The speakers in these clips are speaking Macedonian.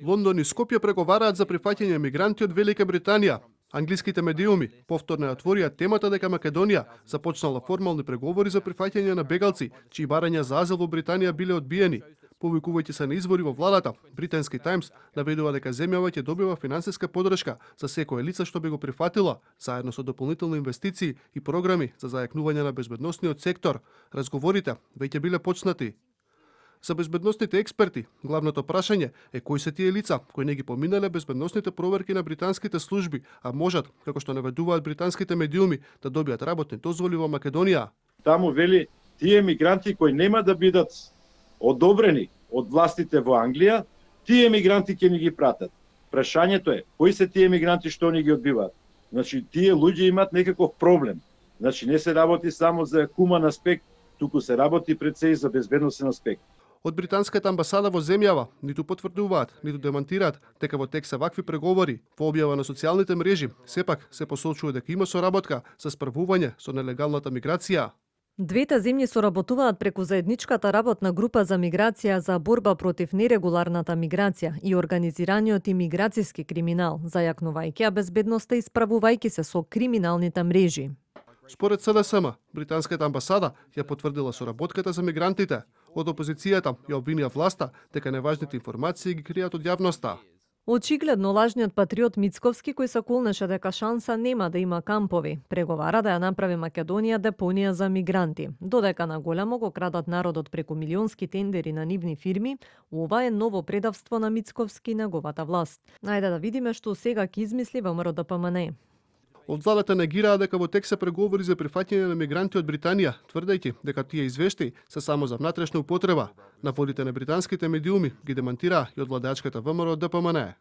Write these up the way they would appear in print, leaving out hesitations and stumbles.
Лондон и Скопје преговараат за прифаќање мигранти од Велика Британија. Англиските медиуми повторно отворија темата дека Македонија започнала формални преговори за прифаќање на бегалци, чии барања за азил во Британија биле одбиени. Повикувајќи се на извори во владата, британски Таймс наведува дека земјава ќе добива финансиска поддршка за секое лице што би го прифатила, заедно со дополнителни инвестиции и програми за зајакнување на безбедносниот сектор. Разговорите веќе биле почнати. За безбедносните експерти, главното прашање е кои се тие лица кои не ги поминале безбедносните проверки на британските служби, а можат, како што наведуваат британските медиуми, да добијат работни дозволи во Македонија. Таму вели тие мигранти кои нема да бидат одобрени од властите во Англија, тие мигранти ќе ни ги пратат. Прашањето е кои се тие мигранти што ни ги одбиваат. Значи тие луѓе имаат некаков проблем. Значи не се работи само за хуман аспект, туку се работи пред се и за безбедносен аспект. Од британската амбасада во земјава ниту потврдуваат, ниту демантираат дека во тек се вакви преговори. Во објава на социјалните мрежи сепак се посочува дека има соработка за справување со нелегалната миграција. Двете земји соработуваат преку заедничката работна група за миграција за борба против нерегуларната миграција и организираниот имиграцијски криминал, зајакнувајќи безбедноста и справувајќи се со криминалните мрежи. Според СДСМ, британската амбасада ја потврдила соработката за мигрантите. Од опозицијата ја обвинија власта дека неважните информации ги кријат од јавноста. Очигледно лажниот патриот Мицковски, кој се кулнеше дека шанса нема да има кампови, преговара да ја направи Македонија депонија за мигранти. Додека на големо го крадат народот преку милионски тендери на нивни фирми, ова е ново предавство на Мицковски и неговата власт. Ајде да видиме што сега ќе измисли ВМРО ДПМН. Од владата негираа дека во тек се преговори за прифаќање на мигранти од Британија, тврдејќи дека тие извештаи се само за внатрешна употреба. Наводите на британските медиуми ги демантираа и од владеачката ВМРО ДПМН.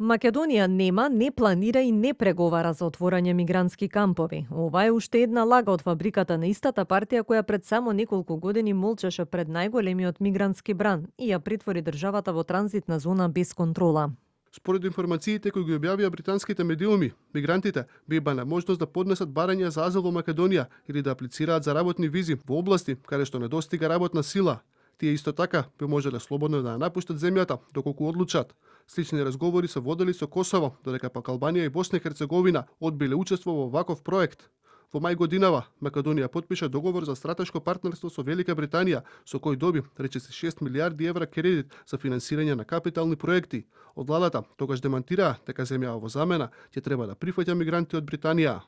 Македонија нема, не планира и не преговара за отворање мигрантски кампови. Ова е уште една лага од фабриката на истата партија која пред само неколку години молчеше пред најголемиот мигрантски бран и ја притвори државата во транзитна зона без контрола. Според информациите кои ги објавија британските медиуми, мигрантите би имале можност да поднесат барања за азил во Македонија или да аплицираат за работни визи во области каде што недостига работна сила. Тие исто така би можеле слободно да ја напуштат земјата доколку одлучат. Слични разговори се водели со Косово, додека пак Албанија и Босна и Херцеговина одбиле учество во ваков проект. Во мај годинава Македонија потпиша договор за стратешко партнерство со Велика Британија, со кој доби речиси 6 милиарди евра кредит за финансирање на капитални проекти. Од владата тогаш демантираа дека земјава во замена ќе треба да прифаќа мигранти од Британија.